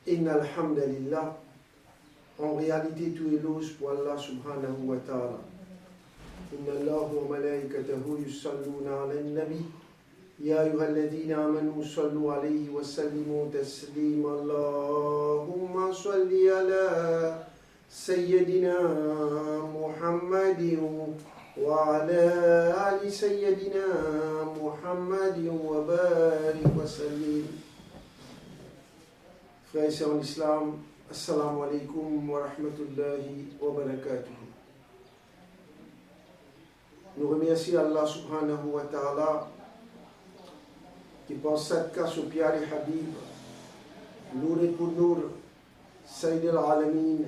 Inna alhamdulillah, en réalité tout éloge pour Allah subhanahu wa ta'ala. Inna Allah wa malaikatahu yusalluna ala nabi. Ya ayyuhalladhina amanu sallu alayhi wa sallimu taslima. Allahumma salli ala sayyidina Muhammadin wa ala ali sayyidina Muhammadin wa barik wa sallim. Frères et sœurs en islam, assalamu alaikum wa rahmatullahi wa barakatuh. Nous remercions Allah subhanahu wa ta'ala qui pense sadka sur Pierre et Habib, Nour et pour Nour, Sayyid al-Alamin,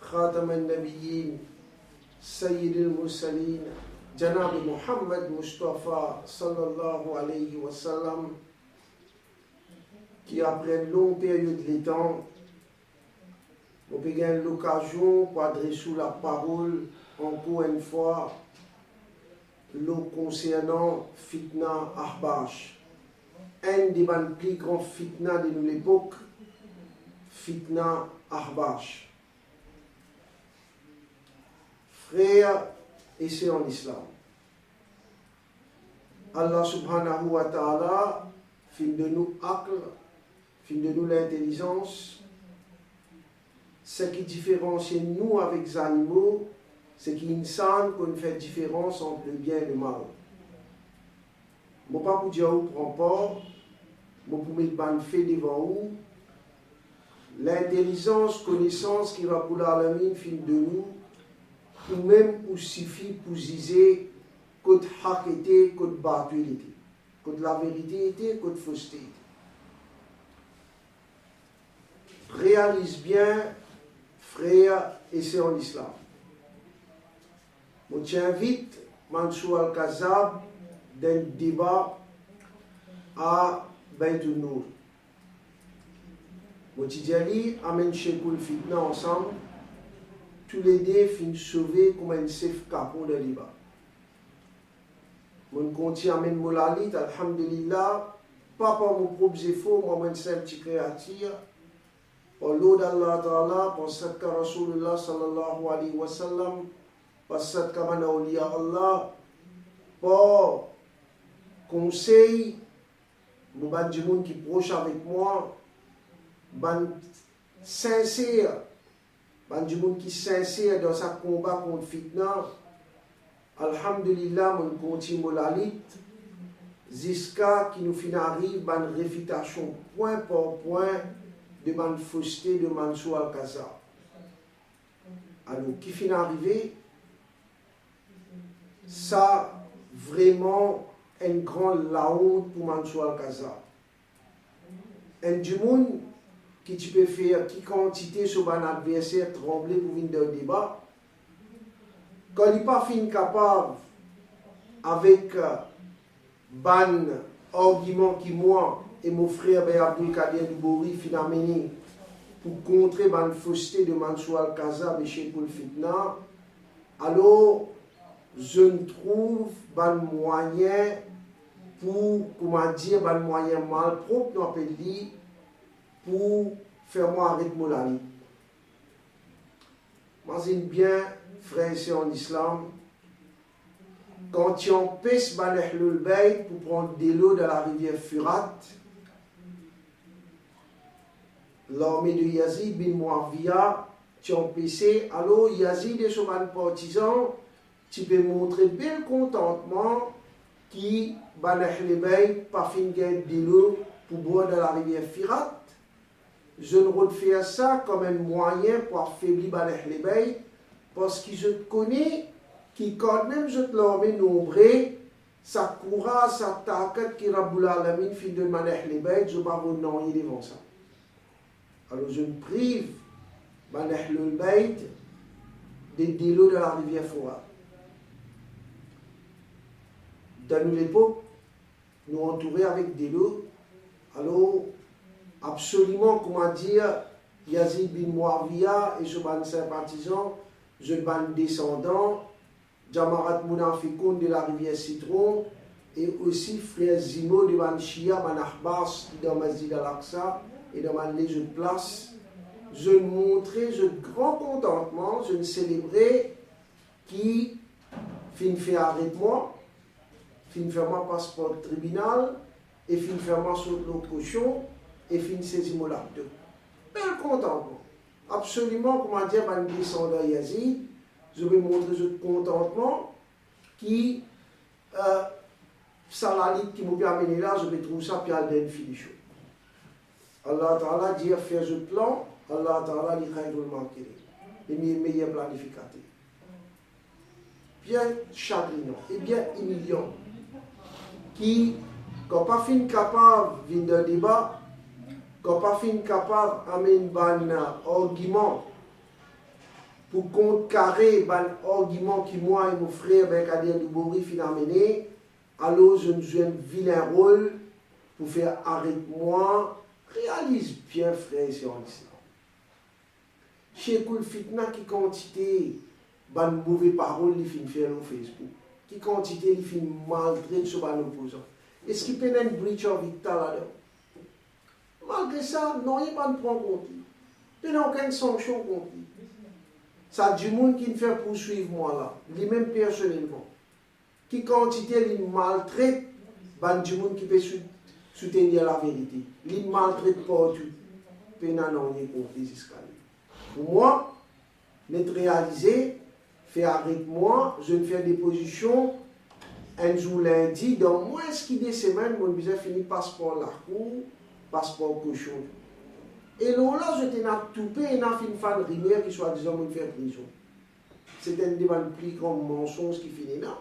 Khatam al-Nabiyyin, Sayyid al-Mursalin, Janab Muhammad Mustafa sallallahu alayhi wa sallam, qui après une longue période de temps, nous avons eu l'occasion pour adresser la parole encore une fois concernant Fitna Ahbash. Un des plus grands fitna de l'époque, Fitna Ahbash. Frères et sœurs en islam, Allah subhanahu wa ta'ala fin de nous aql, fin de nous l'intelligence. Ce qui différencie nous avec les animaux, c'est qu'il semble qu'on fait différence entre le bien et le mal. Je ne peux pas vous dire où prend pas, je peux mettre ban fait devant vous. L'intelligence, connaissance qui va pour l'alamin fin de nous, ou même où suffit pour diser que haq était, que batil était, que la vérité était, que fausseté était. Réalise bien, frères et sœurs en islam. Je t'invite, Mansour Al-Kazab, d'un débat à Baytul Nour. Je t'ai amène Chekoul Fitna ensemble, tous les deux finissent sauvés comme un safe capot de débat. Je continue à amène Moulalit, alhamdulillah, pas par mon propre effort, moi, je suis un petit créature. Par l'eau d'Allah Ta'ala, par sadka Rasulullah sallallahu alayhi wa sallam, par sadka man awliya Allah, par conseil, mon ban du monde qui est proche avec moi, ban sincère, ban du monde qui est sincère dans sa combat contre fitna, alhamdulillah, mon continue l'alit, jusqu'à qui nous finarrive, ban réfutation point par point, de man fausseté de Mansour Al-Kazab. Alors, qui finit arrivé, ça vraiment une grande la honte pour Mansour Al-Kazab. Un du monde qui tu peux faire, qui quantité sur un adversaire trembler pour venir d'un débat, quand il n'est pas fin capable avec ban argument qui moi, et mon frère Abdul Kader Dubouri finalement pour contrer la fausseté de Mansour Al-Kazab et Chekoul Fitna, alors je ne trouve pas de moyen pour, comment dire, un moyen mal propre, nous appelons pour faire moi avec mon ami. Imagine bien, frères et sœurs en islam, quand tu empêches le Bayt pour prendre de l'eau de la rivière Furat, l'armée de Yazid bin Muawiyah, tu as empêché, alors Yazid et son partisan, tu peux montrer bel contentement qui le Bayt pas fin de l'eau pour boire de la rivière Furat. Je ne refais ça comme un moyen pour affaiblir le Bayt, parce que je te connais, qui quand même je te l'armée nombrée, sa courage, sa taquette qui raboule à la mine, fin de le Bayt, je ne vais pas vous nommer devant ça. Alors je me prive, le Bayt, des l'eau de la rivière Furat. Dans l'époque, nous entourés avec des lots, alors absolument, comment dire, Yazid bin Muawiyah et son sympathisant, je ban descendant, Jamarat Mounafikoun de la rivière Citron, et aussi frère Zimo de Ban Shia, Ban Ahbas, dans Masjid al-Aqsa, et demander je place, je montrer je grand contentement, je célébrer qui fin fait arrêter moi, fin faire moi passeport tribunal, et fin faire moi sur l'autre cochon, et fin saisir mon laptop. Bel contentement. Absolument, comment dire, un descendant Yazid, je vais montrer ce contentement qui, ça la ligne qui m'a amené là, je vais trouver ça, puis à l'en finition. Allah Ta'ala dit à faire ce plan, Allah Ta'ala dit à le manquer. Les meilleurs planificateurs. Bien chagrinant et bien humiliant. Qui, quand pas fin capable de venir d'un débat, quand pas fin capable d'amener un argument pour contrecarrer un argument qui moi et mon frère ben Kader Dubori fin amené, alors je joue un vilain rôle pour faire arrêter moi, réalise bien frère et sœurs en islam. Chez Koul Fitna qui quantité de mauvaises paroles il fin faire sur Facebook, qui quantité il fin maltraiter sur un opposant. Est-ce qu'il peut y avoir une breach of victoire là-dedans? Malgré ça, non, il n'y a pas de point contre lui. Il n'y a aucune sanction contre lui. Ça du monde qui me fait poursuivre moi là, lui-même personnellement. Qui quantité il maltraite, du monde qui peut soutenir la vérité. Il maltraite pas tout. Il n'y a non contre les escaliers. Pour moi, n'être réalisé, faire avec moi, je ne fais des positions. Un jour lundi, dans moins de semaines, mon visa fini passeport la cour, passeport cochon. Et là, je t'ai toupé et n'a fait une fan rivière qui soit disant me faire prison. C'est un débat plus grand mensonge qui finit là.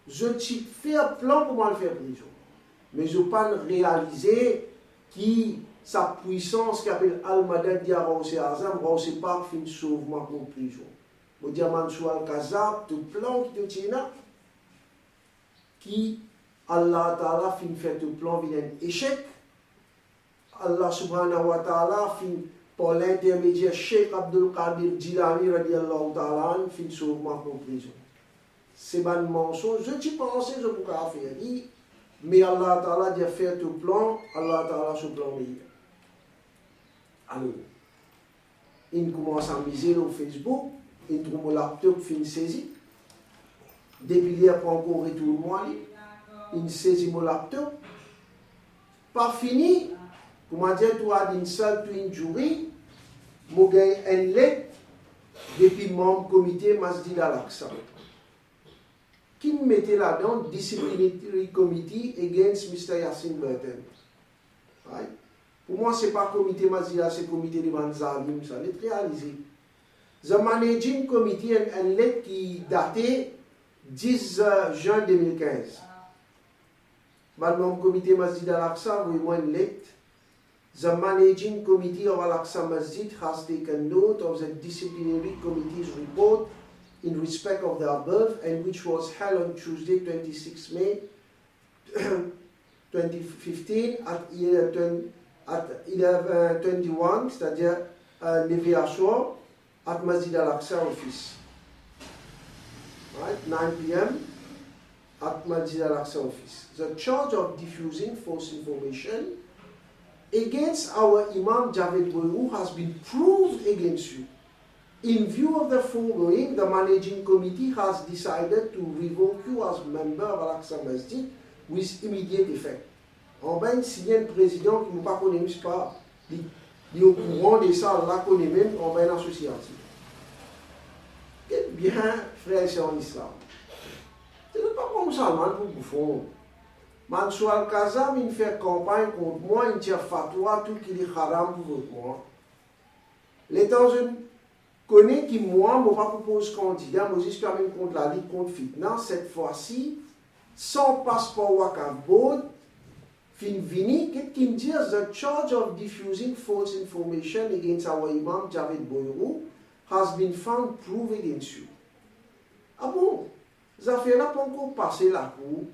Je t'ai fait un plan pour me faire prison. Mais je n'ai pas réalisé qui sa puissance qui appelle Al-Madad Diarose Azam, c'est pas fin sauve moi pour prison. Au diamant sur Al-Kazab, tout plan qui te tient là. Qui Allah Ta'ala fin fait un plan vient un échec. Allah Subhanahu wa Ta'ala fin par l'intermédiaire Cheikh Abdul Qadir Jilani radiallahu ta'ala fin sauve ma prison. C'est un mensonge. Je t'y pensais, je pourrais faire. Mais Allah Ta'ala dit faire un plan, Allah Ta'ala ce plan meilleur. Alors, il commence à miser sur Facebook, il trouve mon laptop fin saisi. Depuis hier, pas encore retour moi, il saisit mon laptop. Pas fini, comment dire, tu as une seule jury, je gagne une lettre depuis mon comité Masjid Al-Aqsa. Qui me mettait là-dedans, Disciplinary Committee against Mr. Yassin Burton. Right? Pour moi, ce n'est pas comité Masjid, c'est le comité de Manzalim, ça l'est réalisé. The Managing Committee, une lettre qui datait 10 juin 2015. Le comité Masjid Al-Aqsa, we one late. The Managing Committee of Al-Aqsa Masjid has taken note of the Disciplinary Committee's report in respect of the above, and which was held on Tuesday, 26 May 2015 at 11:21, c'est-à-dire levé à soir, at Masjid Al-Aqsa office. Right, 9 p.m. at Masjid Al-Aqsa office. The charge of diffusing false information against our Imam Javed Boyou has been proved against you. In view of the foregoing, the managing committee has decided to revoke you as member of Al-Aqsa Masjid with immediate effect. En ben, s'il y a un président qui ne pas connaît pas, il est au courant de ça, là connaît même en ben associatif. Bien, frère et sœurs en islam. Ce n'est pas comme ça, man, pour bouffon. Mansour Al-Kazam, il fait campagne contre moi, il tire fatwa, tout qui est haram pour moi. Les temps, je connais qui, moi, je ne pas propose candidat, mais j'espère même contre la Ligue contre Fitna, cette fois-ci, sans passeport Wakaf Board, fin vini, qui me dit, the charge of diffusing false information against our Imam Javed Boyou has been found proved against you. Ah bon? Les affaires-là pas encore passé la cour.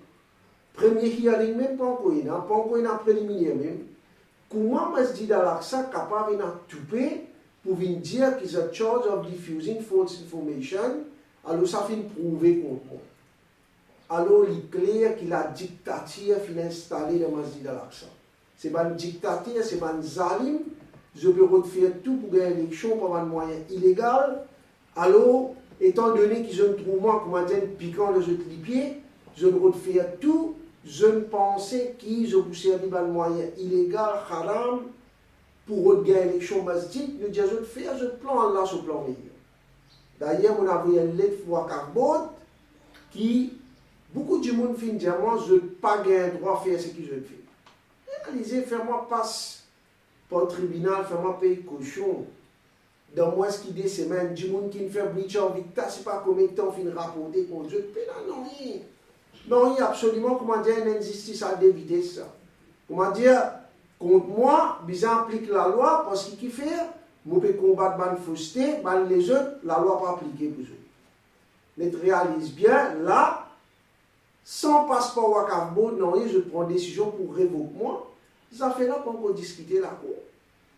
Premier hearing même pas encore une préliminaire même. Comment Masjid Al-Aqsa capable de tuer pour venir dire qu'il a charge of diffusing false information, alors ça fait prouver contre moi. Alors il est clair que la dictature fin installée dans Masjid Al-Aqsa. c'est un dictateur, c'est un zalim, je peux refaire tout pour gagner l'élection par un moyen illégal. Alors, étant donné qu'ils ont trouvé moi comme un piquant de ce pied, je peux refaire tout, je ne pensais qu'ils ont servi par un moyen illégal, haram, pour gagner l'élection masjid, nous disons, je fais un plan là, ce plan meilleur. D'ailleurs, on a vu une lettre pour Carbone qui, beaucoup de monde finit dire, moi, je n'ai pas gagné droit à faire ce que je fais. Réalisez, fais-moi passe par le tribunal, fais-moi payer cochon. Dans moins ce qui des semaines, du monde qui ne fait bleach en victoire, c'est pas combien de temps fin rapporter contre Dieu. Non, rien. Non, il y a absolument, comment dire, une injustice à d'éviter ça. Comment dire, contre moi, bizarre applique la loi, parce qu'il fait, je peux combattre la fausseté, les autres, la loi pas appliquée pour eux. Mais réalise bien, là, sans passeport ou Wakafbo, non, je prends une décision pour révoquer moi. Ça fait là qu'on peut discuter la cour.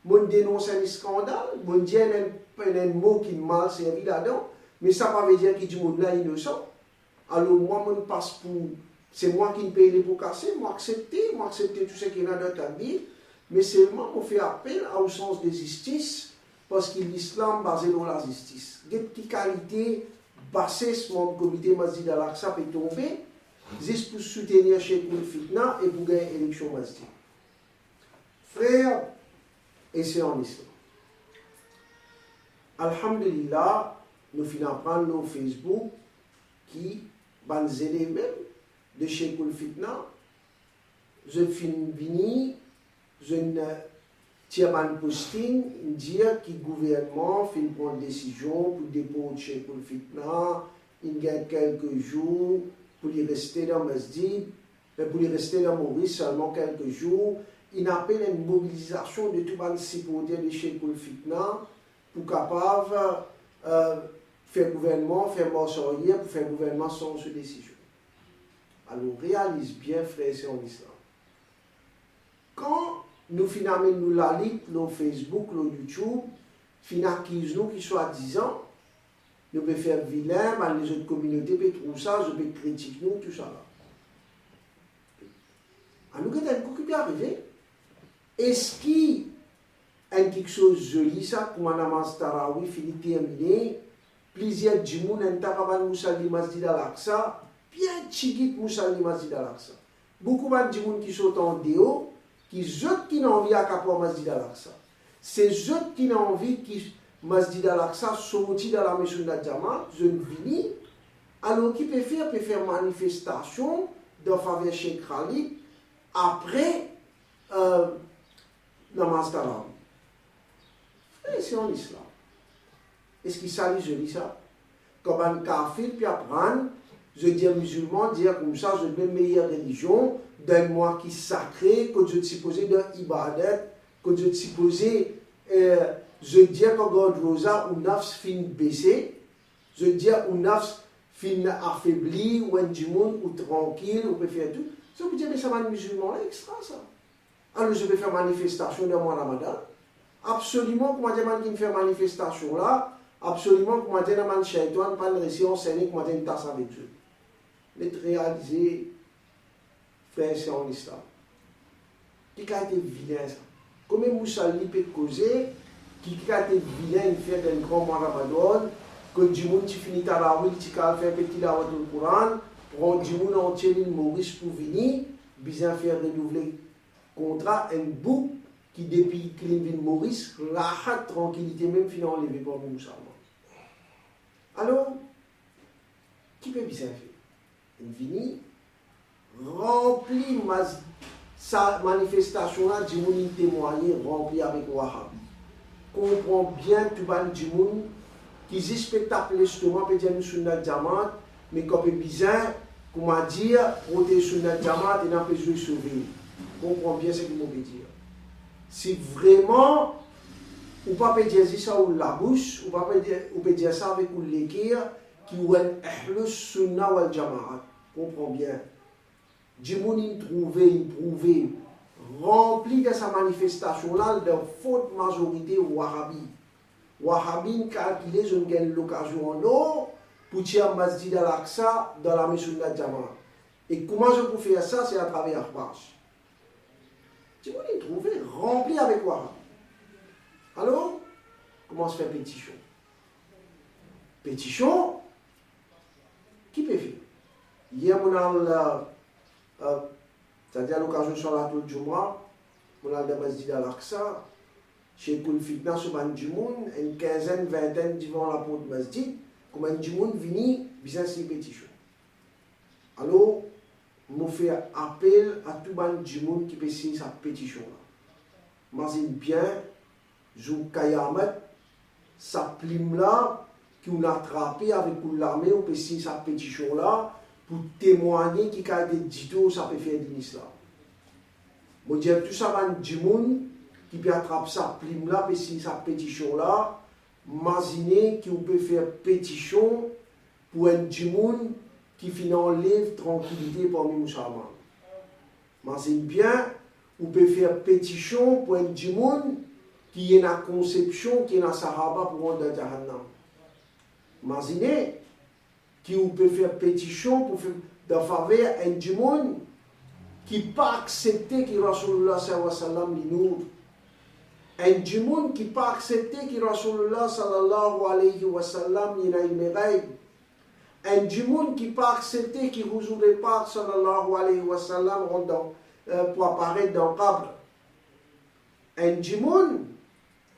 Moi, je dénonce un scandale, moi, je dis un mot qui est mal servi là-dedans, mais ça ne veut pas dire qu'il dit que là innocent. Alors, moi, je passe pour. C'est moi qui paye les pots cassés, moi accepter tout ce qu'il y a dans ta vie, mais seulement on fait appel au sens de justice, parce que l'islam basé dans la justice. Des petites qualités basées sur mon comité Masjid al-Aqsa peut tomber, juste pour soutenir Cheikh Fitna et pour gagner l'élection Masjid. Frères et sœurs en islam. Alhamdulillah, nous finissons par nos Facebook qui vont nous aider même de Cheikh Fitna. Je finis, je tire un posting, dire que le gouvernement fait une décision pour déposer Cheikh Fitna, il y a quelques jours pour y rester dans Masjid, pour y rester dans Maurice seulement quelques jours. Il appelle une mobilisation de tout le supporter de Cheikh Fitna pour capable faire gouvernement, faire morsorier, pour faire gouvernement sans cette décision. Alors réalise bien, frères et sœurs en islam. Quand nous finalement nous la lit, le Facebook, le YouTube, finalement nous qui soi-disant, nous pouvons faire vilain, mais les autres communautés peuvent trouver ça, je peux critiquer nous, tout ça. Alors nous avons un qui peut arriver. Est-ce qu'il y a quelque chose de joli, ça, comme on a Tarawi, fini terminé, plusieurs de gens ont tapé Moussalli Masjid al-Aqsa, bien chigit Moussalli Masjid al-Aqsa. Beaucoup de gens qui sont en déo, qui n'ont envie à Kapwa Masjid al-Aqsa. C'est eux qui n'ont envie que Masjid al-Aqsa sorti dans la maison de la Jamaat, je ne finis. Alors, qui peut faire manifestation de faveur Cheikh Khalid après Namaz Tarawih. C'est en islam. Est-ce qu'il s'agit, je dis ça? Comme un kafir, puis apprendre, je dis un musulman, dire comme ça, je veux une meilleure religion, d'un mois qui est sacré, que je suis supposé d'un ibadat, que je suis supposé, je dis que God Rosa, ou nafs fin baissé, je dis ou nafs fin affaibli, ou un djimoun, ou tranquille, ou peut faire tout. Ça veut dire que ça va un musulman là, extra ça. Alors je vais faire manifestation dans mon ramadan. Absolument, comment dire, qui fait manifestation là, absolument, comment dire, dans mon shaitan, pas le récit enseigné, comment dire, une tasse avec Dieu. L'être réalisé, frère, c'est en islam. Qui a été vilain ça? Comment Moussalli peut causer, qui a été vilain, il fait un grand ramadan, que du monde qui finit à la rue, qui a fait un petit dawa dans le Coran, prend du monde entier une Maurice pour venir, bien faire renouveler contrat, un bout qui depuis Clinvin Maurice, la tranquillité même finalement enlevée par les musulmans. Alors, qui peut bien faire? Il vient rempli sa manifestation là, du monde témoigné, rempli avec Wahhab. Comprend bien tout le monde qui respecte l'estomac, peut dire nous sur notre Jamaat, mais comme bizarre, comment dire, protéger sur notre Jamaat et n'a pas besoin de sauver. Comprend bien ce qu'il veut dire. Si vraiment, ou pas peut dire ça ou la bouche, ou pas peut dire ça avec ou l'équire, qui ou un sunna ou al jamaat. Comprend bien. Djimouni trouvé, rempli de sa manifestation là, de forte majorité wahhabi. Wahhabi calculé, je gagne l'occasion en or pour tirer Masjid al-Aqsa dans la maison de la Jamaat. Et comment je peux faire ça? C'est à travers Akhbash. Tu vois, il trouvé rempli avec Wahab. Alors, comment se fait pétition? Pétition, qui peut faire? Hier, on a, c'est-à-dire à l'occasion sur la tour du mois, on a le masjid al-Aqsa, chez Koul Fitna, sur Bandjimoun, une quinzaine, vingtaine devant la porte de masjid, comme Bandjimoun vini, bien ces pétitions. Alors, on fait appel à tout Bandjimoun qui peut signer sa pétition-là. M'imagine bien, Zou Kayamat, sa plume-là, qui on a attrapé avec l'armée, on peut signer sa pétition-là pour témoigner qu'il a été dit tout, ça peut faire de l'islam. Je dis tout ça, Bandjimoun, qui peut attraper sa plume-là, peut signer sa pétition-là, imaginez qu'on peut faire pétition pour un Djimoun qui enlève tranquillité parmi les musulmans. Imaginez bien, on peut faire pétition pour un Djimoun qui est dans la conception, qui est dans la Sahaba pour rendre dans Jahannam. Imaginez qu'on peut faire pétition pour faire de faveur un Djimoun qui n'a pas accepté que Rasulullah sallallahu alayhi wa sallam nous. Un Djimoun qui n'a pas accepté que Rasulullah sallallahu alayhi wa sallam il a une règle. Un Djimoun qui n'a pas accepté que Rasulullah pas sallallahu alayhi wa sallam pour apparaître dans le câble. Un Djimoun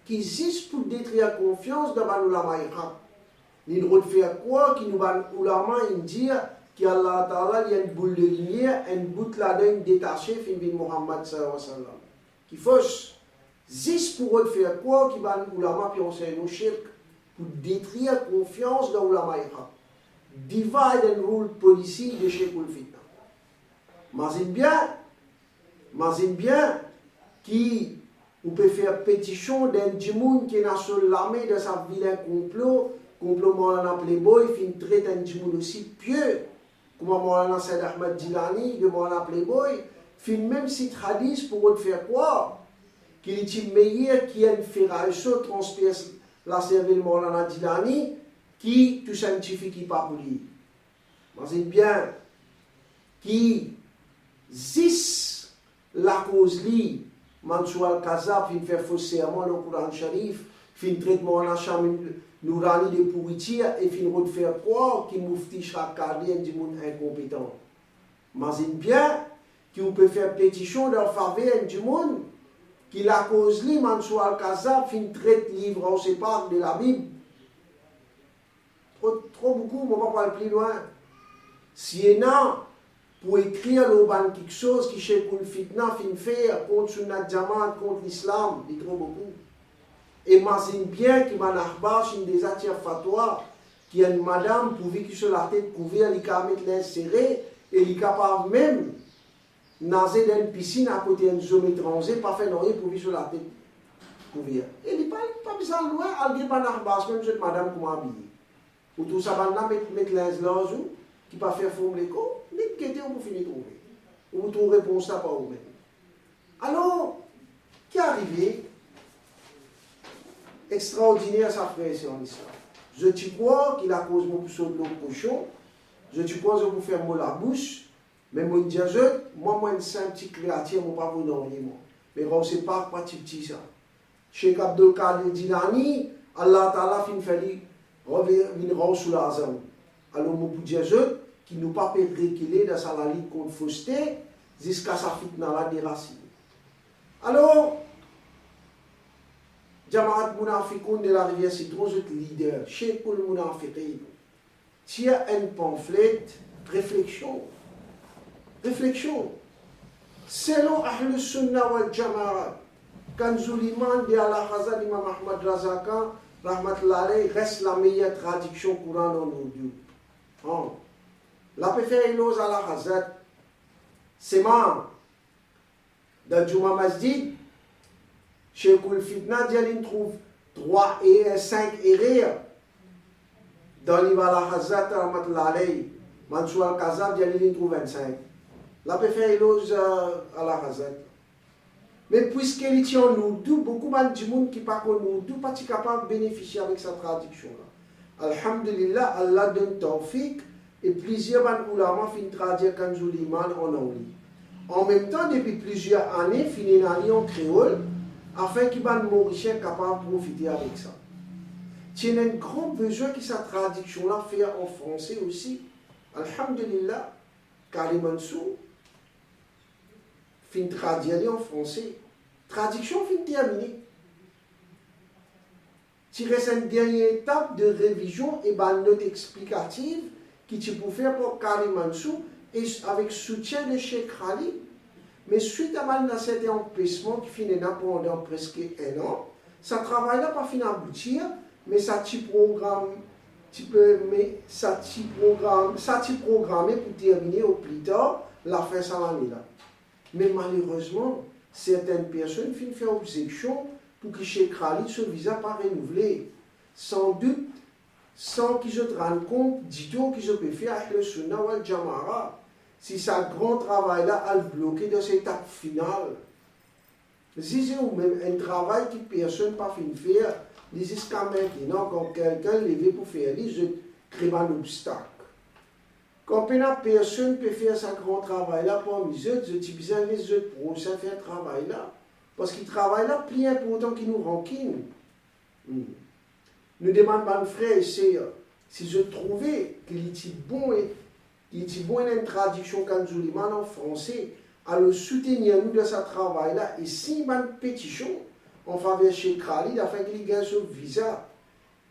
qui existe pour détruire confiance dans l'ulama iraq. Il nous faire quoi qui nous va l'ulama dire qu'Allah Ta'ala il y a une boule de lumière, une bout là-dedans détachée fin bin Muhammad sallallahu alayhi wa sallam. Qui fausse. Juste pour eux faire quoi qui va l'ulama puis enseigner nos shirk pour détruire confiance dans l'ulama iraq. Divide and rule policy de chez Koul Fitna. Imagine bien qui on peut faire pétition d'un Djimoun qui est dans l'armée de sa vilain complot Maulana Playboy, fin traite un Djimoun aussi pieux, comme Maulana Saïd Ahmed Jilani de Maulana Playboy, fin même si hadith pour eux faire quoi? Qu'il est meilleur qui a une ferraille transpire la cervelle Maulana Jilani qui tout scientifique qui pas pour lui. Imagine bien qui zis la cause li Mansour al-Kazab fin faire faux serment le Coran Sharif fin traitement en acham Nourani de pourriture et fin refaire croire qu'il moufti Shakadi et du monde incompétent. Imagine bien qu'on peut faire pétition dans faveur du monde qui la cause li Mansour al-Kazab fin traite livre on sépare de la Bible. Trop beaucoup, on va pas aller plus loin. Si il y a pour écrire quelque chose qui chez Koul Fitna fin faire contre Sunnat Jamaat, contre l'islam, il trop beaucoup. Et imagine bien qu'il m'a n'arbache une des attires fatwa qui a une madame pour vivre sur la tête couverte, il a mettre l'inséré et il est capable même nager dans une piscine à côté d'une zone étrangère, pas faire rien pour vivre sur la tête couverte. Et il n'est pas besoin de loin, il dit pas n'arbache même cette madame pour m'habiller. Ou tout ça, mettre l'inséré là, qui pas faire former l'écho, mais qui était pour finir de trouver. Ou vous trouvez réponse à pas vous-même. Alors, qui est arrivé? Extraordinaire sa frère ici en islam. Je te crois qu'il a causé mon pousseau de l'eau cochon. Je te crois que je vous ferme la bouche. Mais moi, je dis, moi, une simple petite créature, je ne pas vous donner, moi. Mais on ne sait pas petit ça. Cheikh Abdul Qadir Jilani, Allah Ta'ala fin fait revenir sous la zone. Alors, mon dire qui nous pas réquiller dans sa ligne contre fausseté jusqu'à sa fitna la déracine. Alors, Jamaat Munafiqoun de la rivière Citron, c'est le leader, Cheikhul Munafiqin. Tient un pamphlet, réflexion. Selon Ahl Sunnah wal Jamaat, quand Zuliman dit à la Khazan Imam Ahmad Razaka, Rahmatullah reste la meilleure traduction Coran en audio. La préférée à la Khazan, c'est moi. Dans Juma Masjid, chez Koul Fitna, il trouve 3 et 5 erreurs. Dans l'Ibala Hazat, Mansour al-Kazab, il trouve 25. La préférée à la Hazat. Mais puisqu'il y a nous deux, beaucoup de gens qui ne sont pas nous deux, pas capables de bénéficier avec sa traduction-là. Alhamdulillah, Allah donne tawfiq et plusieurs ulama fin traduire Kanzul Iman en anglais. En même temps, depuis plusieurs années, finit en créole, afin que les Mauriciens soient capables de profiter avec ça. Il y a un grand besoin que cette traduction-là fait en français aussi. Alhamdulillah, Karim Mansour fin traduire en français. Traduction fin terminée. Il reste une dernière étape de révision et une note explicative que tu peux faire pour Karim Mansour et avec soutien de Cheikh Khalid. Mais suite à cet empêchement qui finit pendant presque un an, ce travail-là n'a pas fini d'aboutir, mais ça t'y programme, ça t'y programmé pour terminer au plus tard la fin de l'année-là. Mais malheureusement, certaines personnes finissent faire objection pour que Cheikh Khalid ce visa pas renouvelé. Sans doute, sans qu'ils se rendent compte du tout qu'ils peuvent faire avec le Sunna ou le Jamara. Si ce grand travail-là a bloqué dans cette étape finale. Si c'est même un travail que personne n'a pas fini de faire, jusqu'à maintenant, quand quelqu'un levé pour faire, je crée un obstacle. Quand personne ne peut faire ce grand travail-là pour nous, je dis besoin les autres pour ça faire ce travail-là. Parce que le travail-là, plus important qu'il nous ranquine. Nous demandons à nos frères et sœurs, si je trouvais qu'il était bon et il y a une traduction kanzouliman en français, à le soutenir nous de ce travail-là, et si il y a une pétition en faveur de Cheikh Khalid afin qu'il gagne ce visa,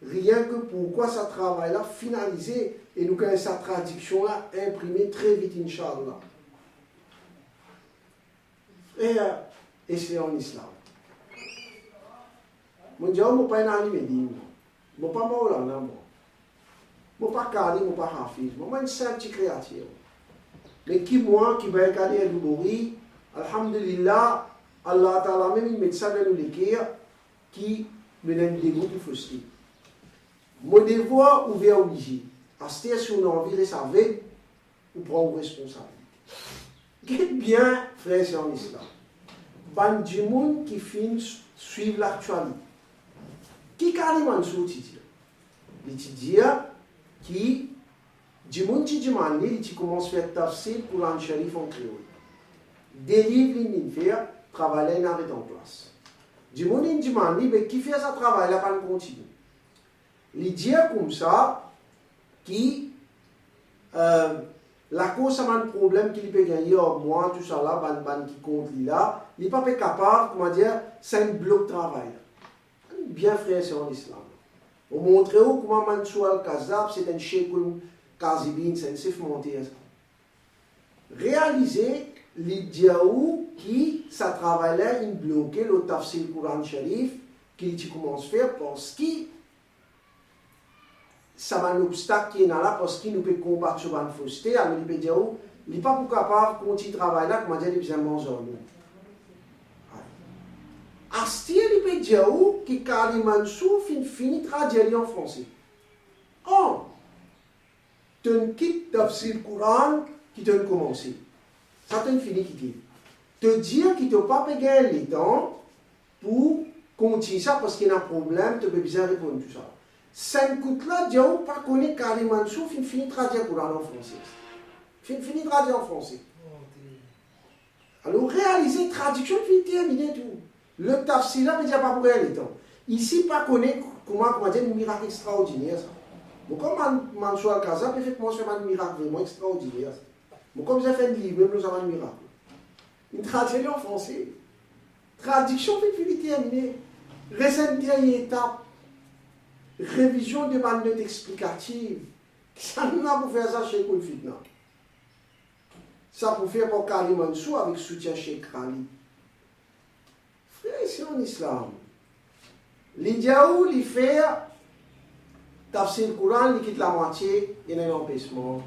rien que pourquoi ce travail-là finalisé et nous gagnons sa traduction-là imprimée très vite, Inch'Allah. Et c'est en islam. Mon Dieu, je ne suis pas un animé, je ne suis pas Maulana, je ne suis pas Kali, je ne suis pas Hafiz, je suis un simple créateur. Mais qui moi, qui va regarder le Bouri, Alhamdulillah, Allah Ta'ala même il met ça dans l'équerre qui me donne des goûts de frustré. Mon devoir ouvert au Niji, à ce que si on a envie de savoir, on prend une responsabilité. Qu'est-ce bien, frère, c'est en islam. Ban du monde qui finit suivre l'actualité. Qui carrément sous dire? Il dit qui du monde qui demande, il commence à faire tafsir pour l'an sharif en créole. Des livres il fait, travailler il en place. Du monde il demande, mais qui fait ce travail là pas continue. Il dit comme ça qui la cause a un problème qu'il peut gagner au moins tout ça là, ban qui compte là, il n'est pas capable, comment dire, c'est un bloc de travail. Bien frère, c'est en islam. On montre comment Mansour al-Kazab, c'est un Sheikhul Kazibin, c'est un Sif monté. Réaliser l'idéal qui, ça travaille là, il bloque le tafsir Coran Sharif, qu'il commence à faire parce que ça va un obstacle qui est là, parce qu'il nous peut combattre sur une fausseté, alors il peut dire, il n'est pas capable de continuer à travailler là, comment dire, il besoin de manger. Astir il peut dire que Karim Mansour finit de traduire en français. Oh, tu as un kit tafsir Coran qui t'a commencé. Ça t'a fini qui te dire qu'il ne t'a pas gagné le temps pour continuer ça parce qu'il y a un problème, tu peux bien répondre tout ça. Ça ne coûte là, Dieu pas connaître Karim Mansour, finit de traduire Coran en français. Finit de traduire en français. Alors réaliser traduction, finit terminer tout. Le tafsir là, mais il n'y a pas pour gagner le temps. Ici, pas connaître comment dire un miracle extraordinaire. Ça. Bon, comme Mansour al-Kazab, effectivement, c'est un miracle vraiment extraordinaire. Bon, comme j'ai fait un livre, même nous avons un miracle. Une traduction en français. Traduction, puis terminée. Reste une dernière étape. Révision de ma note explicative. Ça nous a pour faire ça chez Koul Fitna. Ça pour faire pour Karim Mansour avec soutien chez Khalid. Frère, c'est en islam. L'idéal, il fait tafsir le Coran, il quitte la moitié, il y a un empêchement.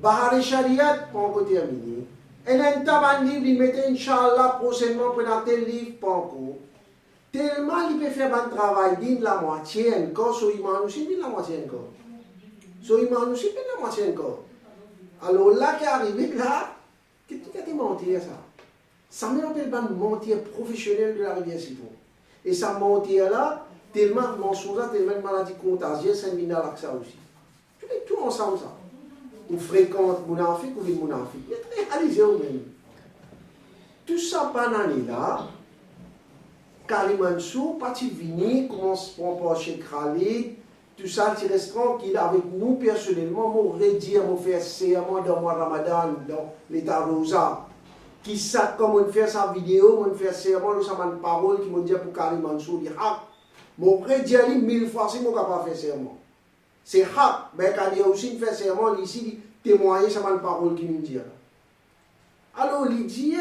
Bahar et Shariat, pas encore terminé. Et un taban livre, il mettait Inch'Allah prochainement pour un tel livre, pas encore. Tellement il peut faire un travail d'une la moitié encore, so il m'a aussi la moitié encore. So il m'a aussi la moitié encore. Alors là qui est arrivé, là, qu'est-ce que mentir ça? Ça me rappelle un mentir professionnel de la rivière Citron. Et ça mentir là, tellement Mansour là, tellement une maladie contagieuse, c'est un minal ça aussi. Tu mets tout ensemble ça. ou fréquente Mounafik ou vin Mounafik. Il est réalisé ou même. Tout ça, pendant là, Karim Mansour, parti vini, commence à prendre chez Khalid, tout ça, tu restes tranquille avec nous personnellement, moi, redire, moi, faire serment dans le mois Ramadan, dans l'état Rosa. Qui sait comment on fait sa vidéo, on fait serment, nous avons une parole qui me dit pour Karim Mansour, dit, ah, mon redire 1000 fois, si moi, capable de faire serment. C'est hak, mais quand il y a aussi fait serment, ici, témoigner, ça m'a une parole qui me dit. Alors, il dit,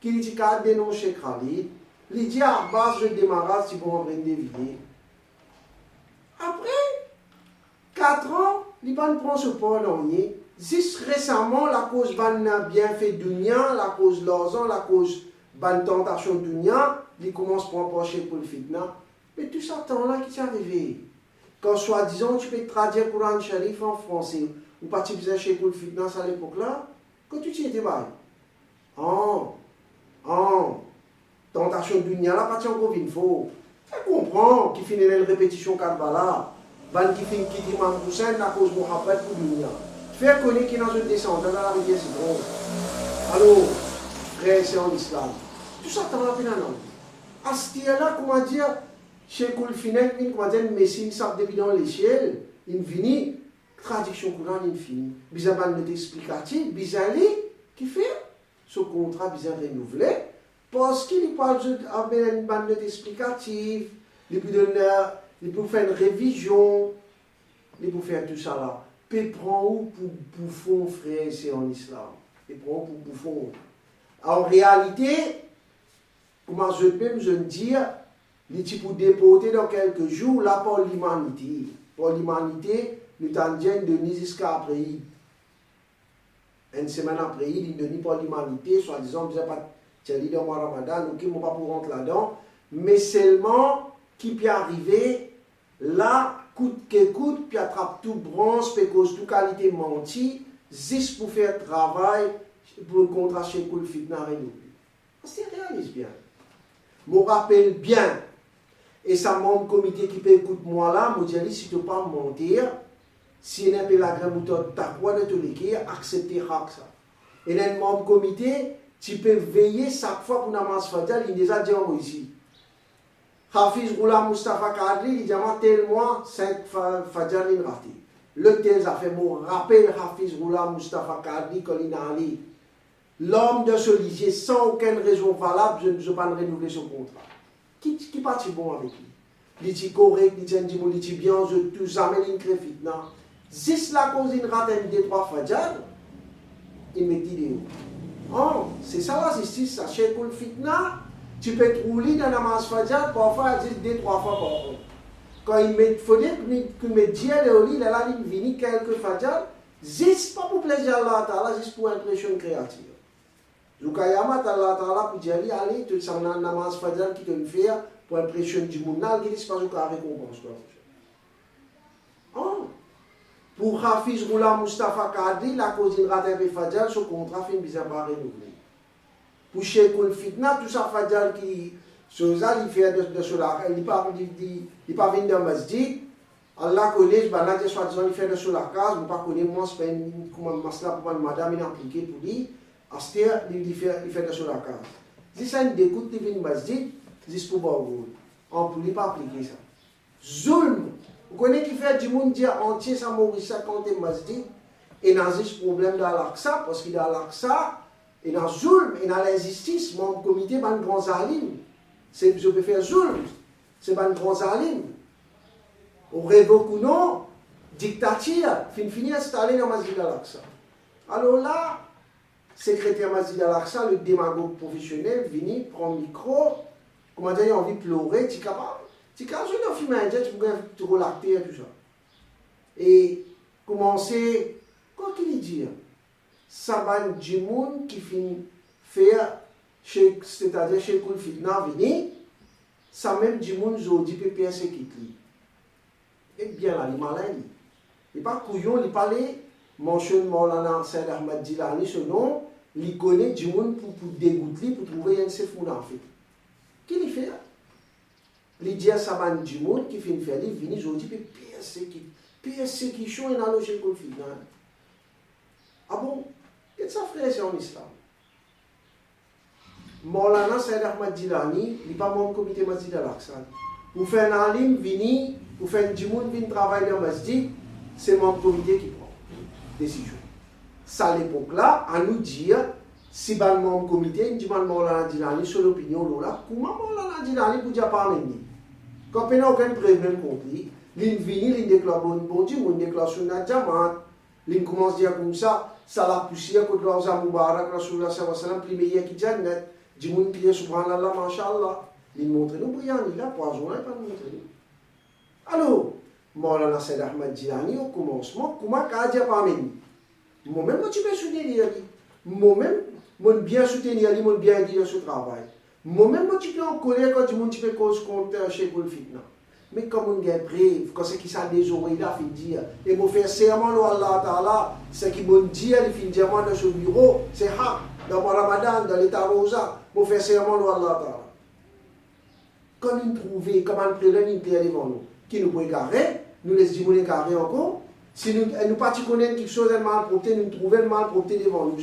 qu'il dit qu'à dénoncer Khalid, il dit à base de démarrage, si vous m'avez dévié. Après 4 ans, il va prendre ce port dernier. Juste récemment, la cause ban bien fait dunya, la cause l'argent, la cause ban tentation dunya, il commence à prendre pour le fitna. Mais tout ça, temps-là qui s'est arrivé. Quand soi-disant, tu peux traduire le Coran Sharif en français, ou pas tu faisais chez le fitna à l'époque-là, quand tu t'y étais bail. Tentation dunya, là, pas tu encore une fois. Fais comprendre qui finit la répétition Karbala, ban qui finit qui dit Imam Hussein, la cause Mohammed pour dunya. Fais connaître qui dans une descente, dans la rivière Sidron. Alors, frère, c'est en islam. Tout ça, tu as rappelé un nom. À ce là comment dire, chez Koulfinek, comment dire, Messie, ça depuis dans l'échelle, il finit, traduction Coran, il finit. Bizarre, ban de explicatif, bizarre, qui fait ce contrat, bizarre renouvelé, parce qu'il parle avec une bande explicative, il peut faire une révision, il peut faire tout ça là. Il prend où pour bouffon, frère, c'est en islam. Il prend pour bouffon. En réalité, comment je peux me dire, il dit pour déporter dans quelques jours, là pour l'humanité. Pour l'humanité, nous t'en de Denis jusqu'à après. Une semaine après, il dit pour l'humanité, soi-disant, vous n'avez pas de dans le Ramadan, donc il ne va pas pour rentrer là-dedans. Mais seulement, qui peut arriver, là, coûte que coûte, puis attrape tout bronze, puis cause toute qualité menti, juste pour faire travail, pour le contrat chez Koul Fitna renouvelé. C'est réalise bien. Je me rappelle bien, et ça mon comité qui peut écouter moi là, me dit si tu ne peux pas mentir, si il n'y a pas la grande méthode, tu as quoi de te l'écrire, accepter ça. Et dans le membre comité, tu peux veiller chaque fois pour Namaz Fajr, il déjà dit en ici. Hafiz Ghulam Mustafa Kadri, il dit tel mois, 5 Fajr in rati. Le tel a fait mon rappel Hafiz Ghulam Mustafa Kadri, Colina Ali. L'homme de ce lycée, sans aucune raison valable, je ne peux pas renouveler son contrat. Qui partit bon avec lui? Il dit correct, il dit bien, je tout jamais une fitna. Si la cause une rate des 3 Fajr, il me dit oh, c'est ça la justice, ça chez le fitna. Tu peux te rouler dans la masse Fajr, parfois, 2-3 fois par an. Quand il faut dire que me dit, il là, il vient quelques Fajr, juste pas pour plaisir Allah Ta'ala, juste pour impression créative. Zukayama Allah Ta'ala pour dire, allez, tu as un namaz Fajr qui te le fait pour impression du monde, qui dit pas que récompense. Oh. Pour Hafiz Ghulam Mustafa Kadri, la cause d'une rate de Fajr, ce contrat fait bizarre pas renouvelé. Pour Cheikh Fitna, tout ça Fajr qui, il fait de cela, il n'est pas venu dans le masjid, Allah connaît, il fait de cela case, il ne pas connaître moi, c'est comme un masla pour une madame, il est impliqué pour lui, Astir, il fait de cela case. Si ça une découte, il vient dans le masjid, c'est pour Bargoul. On ne peut pas appliquer ça. Zulm, vous connaissez qui fait du monde dire entier ça Maurice quand il masjid, et dans ce problème dans l'Aqsa, parce qu'il est à l'Aqsa, et dans Zulm, et dans l'injustice, mon comité, c'est un grand zalim. Je peux faire Zulm, c'est un grand zalim. On révoque ou non, dictature, fini installé dans Masjid al-Aqsa. Alors là, secrétaire Masjid al-Aqsa, le démagogue professionnel, vient, prend le micro, comment dire, il a envie de pleurer, tu es capable. Tu es capable de filmer un jet, tu peux te relacter et tout ça. Et commencer, quoi qu'il dit, ça va du monde qui finit faire, c'est-à-dire chez Koul Fitna, venir, ça même du monde aujourd'hui peut persécuter. Et bien là, il est malin. Il n'est pas couillon, il parle, mentionne Maulana Saïd Ahmad Jilani, ce nom, il connaît du monde pour dégoûter, pour trouver un chef mounafik. Qui il fait? Il dit à ça va du monde qui fait faire, il vient aujourd'hui peut persécution et dans le chez Koul Fitna. Ah bon? Et ça, frère, c'est en islam. Maulana Saïd Ahmad Jilani, il n'est pas mon comité Masjid Al-Aqsa. Pour faire un alim, venir, pour faire un djimoun, venir travailler dans le masjid, c'est mon comité qui prend décision. Ça, à l'époque-là, à nous dire, si mon comité, dit Maulana Jilani, sur l'opinion, là, comment Maulana Jilani peut dire pas mener? Quand on n'a aucun problème contre lui, il vient, il déclare bon Dieu, il déclare sur la Jamaat, il commence à dire comme ça la poussière contre l'Azam Moubarak, Rasulullah sallallahu alayhi wa sallam, premier qui Jannat, Jimoun qui est subhanallah, mashallah, il montre nous brillant, il a poison, il pas montré nous. Alors, Maulana Saïd Ahmad Jilani, au commencement, comment il a dit pas mener? Moi-même, je peux soutenir lui. Moi-même, je bien soutenir lui, je bien aider ce travail. Moi-même, je suis en colère quand je peux cause contre chez Goul Fitna. Mais comme on est brave, quand c'est qui ça désolé, il a fait dire, et je fais serment à Allah Ta'ala, c'est qui me dit, il fait dire dans ce bureau, c'est ha, dans le Ramadan, dans l'état rosa, je fais serment à Allah Ta'ala. Quand nous trouvons, comment nous prenons une terre devant nous, qui nous peut carrer, nous laissons dire carrer encore. Si nous ne pas connaître quelque chose de mal propre, nous trouvons le mal propre devant nous.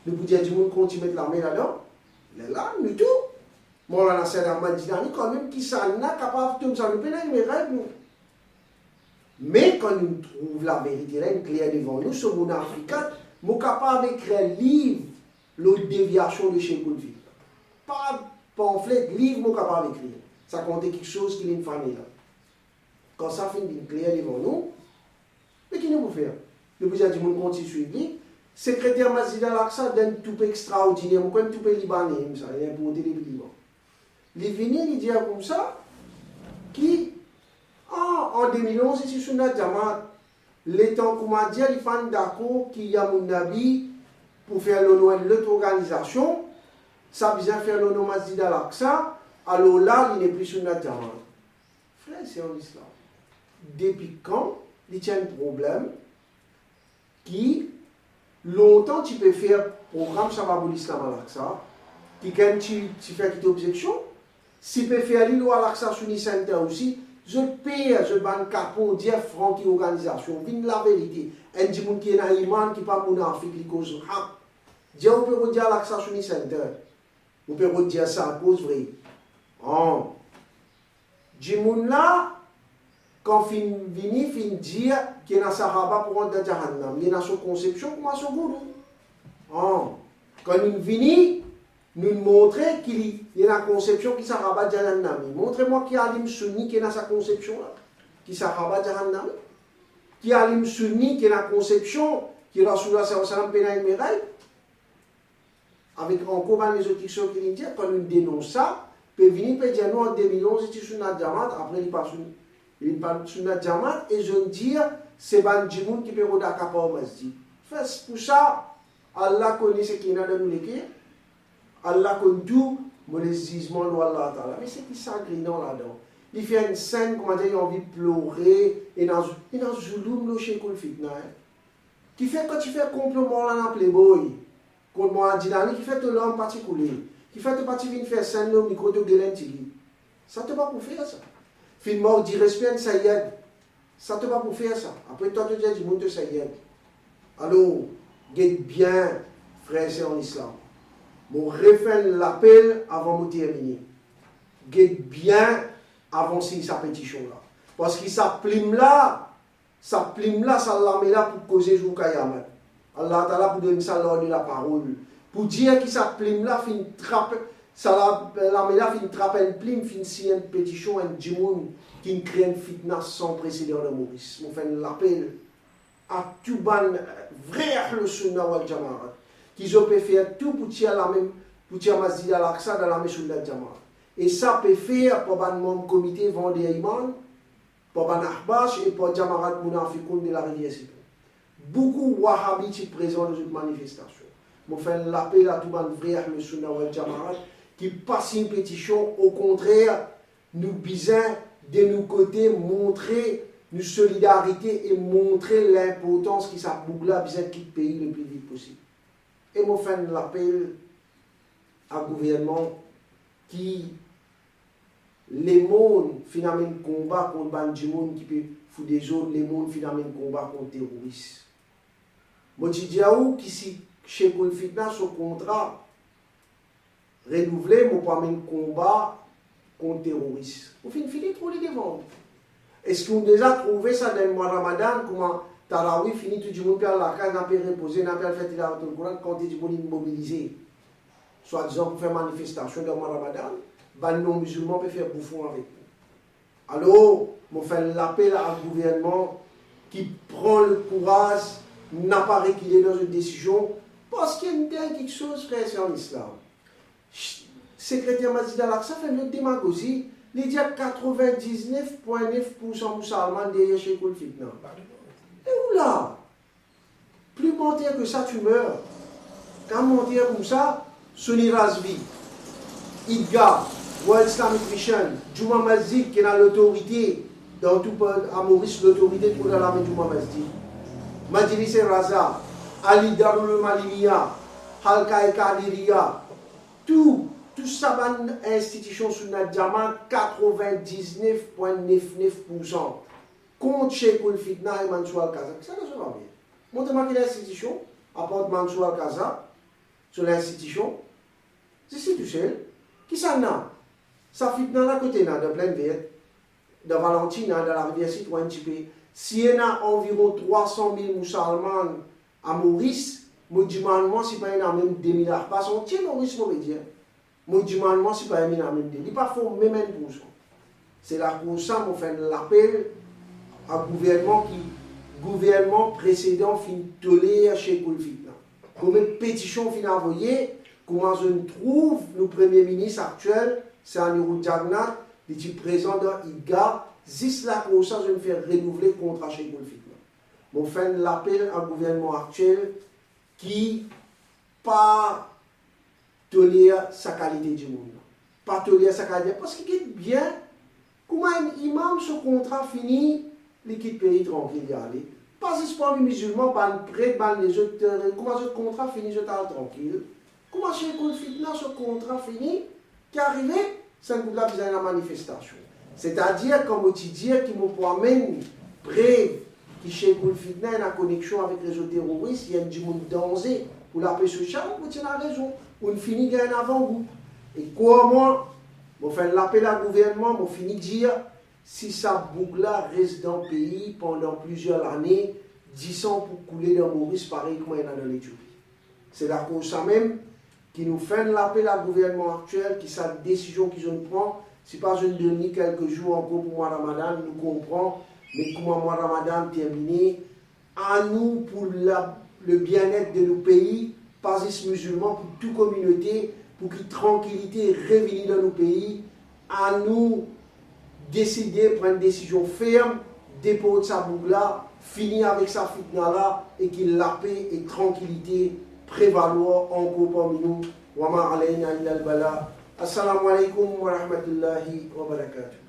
Nous pouvons dire, nous continuons de mettre la main là-dedans. Là, nous tout. Maulana Saïd Ahmad Jilani, quand même, qui s'en a capable de nous pénétrer, mais règles. Mais quand nous trouvons la vérité, là, une claire devant nous, ce monde africain, nous sommes capables d'écrire un livre, l'autre déviation de chez Goulville. Pas pamphlet, livre, nous sommes capables d'écrire. Ça compte quelque chose qui est une famille là. Quand ça fait une claire devant nous, mais qui nous peut faire? Le président du monde continue suivre. Secrétaire Masjid Al-Aqsa d'un tout extraordinaire, un tout libanais, ça, il y a un peu de Liban. Il est venu, il dit comme ça, qui, en 2011, ici sur notre Jamaat, l'étant qu'on m'a dit, il fait d'accord qu'il y a mon avis pour faire l'honneur de l'autre organisation, ça vient faire l'honneur Masjid Al-Aqsa, alors là, il n'est plus sur notre Jamaat. Frère, c'est en islam. Depuis quand il y a un problème qui, longtemps, tu peux faire programme Shababul Islam Al-Aqsa, qui, quand tu fais une objection, si tu peux faire l'île Al-Aqsa Sunni Center aussi, je paye, je ban capot, 10 francs qui organisation, vine la vérité. Un djimoun qui est un imam qui pas mon Afrique, qui cause hap. Dis, on peut dire Al-Aqsa Sunni Center. On peut dire ça à cause vrai. Oh. Djimoun là, quand fin vini, fin dire qu'il y a un sahaba pour rentrer dans Jahannam, il y a une conception comme son gourou. Oh. Quand il vini, nous montrer qu'il y a une conception qui sahaba Jahannam. Montrez-moi qui a alim sunni qui a sa conception là, qui sahaba Jahannam. Qui a alim sunni qui a la conception qui Rasulullah sallallahu alayhi wa sallam pénal mirail. Avec encore les autres questions qui disent, quand nous dénonçons ça, peut venir peut dire nous en 2011 c'est sur notre Jamaat, après il passe sur notre Jamaat et je dis c'est ban djimoun qui peut redaka pas au masjid. Pour ça, Allah connaît ce qu'il y a dans nous l'écrire. Allah connaît tout, mais les jugements de Allah Ta'ala. Mais c'est qui s'agrinant là-dedans. Il fait une scène, comment dire, il a envie de pleurer, et dans le Zouloum, le Cheikh Fitna. Qui fait quand tu fais complètement là dans Playboy, contre moi, Jilani, qui fait tout l'homme particulier, qui fait tout parti de faire scène, le micro de Guélentili. Ça te va pour faire ça. Finalement, dit respect, ça y est. Ça te va pour faire ça. Après, toi, tu dis, du monde, ça y est. Alors, guette bien, frère, c'est en islam. Mon refais l'appel avant de terminer. Guette bien avant sa pétition là. Parce qu'il s'applime là, ça l'a mis là pour causer jour Kayamat. Allah Ta'ala pour donner ça l'ordre de la parole. Pour dire qu'il s'applime là, fin trappe, ça l'a mis là, fin trappe un plim, fin si une pétition, un djimoun qui crée une fitna sans précédent de Maurice. Mon fait l'appel à tout ban vrai le sunna wal jamaat. Qu'ils ont pu faire tout pour tirer la même, pour tirer Masjid Al-Aqsa dans la maison de la jamaat. Et ça peut faire pour le comité Vendée Iman, pour le Ahbash et pour le Jamarat Mounafikoun de la rivière Sipou. Beaucoup de Wahhabis sont présents dans cette manifestation. Je fais l'appel à tout le frère, le Sunna wal Jamarat, qui passe une pétition. Au contraire, nous besoin de nos côtés montrer une solidarité et montrer l'importance qui s'abougle besoin de quitter le pays le plus vite possible. Et je fais l'appel au gouvernement qui les mondes finalement combat contre les gens qui peut foutre des zones, les mondes finalement combat contre les terroristes. Moi, je dis à vous, qui si chez Koul Fitna, son contrat renouvelé, moi, pas même combat contre les terroristes. Au fin, fini trop les devant. Est-ce qu'on a déjà trouvé ça dans le mois de Ramadan, comment Tarawi finit tout le monde par la case, n'a pas reposé, n'a pas fait le Coran, quand il est mobilisé, soit disant pour faire manifestation dans le mois de Ramadan, les non-musulmans peuvent faire bouffon avec nous. Alors, je fais l'appel à un gouvernement qui prend le courage, n'a pas reculé dans une décision, parce qu'il y a quelque chose, frère, c'est en islam. Secrétaire Masjid Al-Aqsa fait une démagogie. Il y a 99,9% musulmans derrière chez Koul Fitna. Et où là? Plus mentir que ça, tu meurs. Quand mentir comme ça, Sunni Razvi, IDGA, World Islamic Mission, Juma Masjid qui a l'autorité, dans tout à Maurice, l'autorité pour la Juma Masjid. Majlis Raza, Ali Darul Malimiya, Halka Kadiriya, tout ça, institution sous notre diamant, 99,99% contre Cheikh Fitna et Mansour Al-Kaza. Ça ne se va bien. Montrez-moi quelle institution, apporte Mansour Al-Kaza sur l'institution. C'est si tu sais, qui ça n'a? Ça Fitna là côté là, de plein verte, de Valentine, de la rivière citoyenne Chipé. Si il y a environ 300 000 musulmans à Maurice, modulalement, si pas il y en a même 2 000 parce qu'on tient Maurice mauvais dire. Modulalement, si pas il y en a même 2 000. Il n'y a pas faux même 1%. C'est là pour ça qu'on fait l'appel à gouvernement précédent fin tolère chez Koul Fitna. Comme une pétition fin envoyée, comment je trouve le premier ministre actuel, c'est Anirudh Jagannath, il est présent dans IDGA, juste là pour ça je me fais renouveler le contrat chez Koul Fitna. Je fais l'appel à gouvernement actuel qui pas tolère sa qualité du monde. Pas tolère sa qualité, parce qu'il est bien, comment un imam ce contrat fini, l'équipe pays tranquille y aller. Pas espoir du musulman, pas le prêt, pas les autres, comment ce contrat fini, je t'arrête tranquille. Comment chez Koul Fitna ce contrat fini, qui est arrivé, c'est un coup de la besoin de la manifestation. C'est-à-dire, comme tu dis, qu'il me promène près, qui chez Koul Fitna a une connexion avec les autres terroristes, il y a du monde danger pour la paix sociale, on tient la raison. On finit gagne avant vous. Et quoi, moi, je fais l'appel à gouvernement, je finis de dire, si ça boucle-là reste dans le pays pendant plusieurs années, 10 ans pour couler dans Maurice, pareil comme il y en a dans l'Éthiopie. C'est la cause ça même qui nous fait l'appel à gouvernement actuel, qui sa décision qu'ils ont pris, c'est pas une dernière quelques jours encore pour moi Ramadan, nous comprenons, mais comment moi Ramadan terminé, à nous pour le bien-être de nos pays, pas les musulmans, pour toute communauté, pour que tranquillité revienne dans nos pays, à nous décider, prendre une décision ferme, déposer sa bougla, finir avec sa fitna là, et que la paix et tranquillité prévaloir encore parmi nous. Wa ma alayna illa al-bala. Assalamu alaikum wa rahmatullahi wa barakatuh.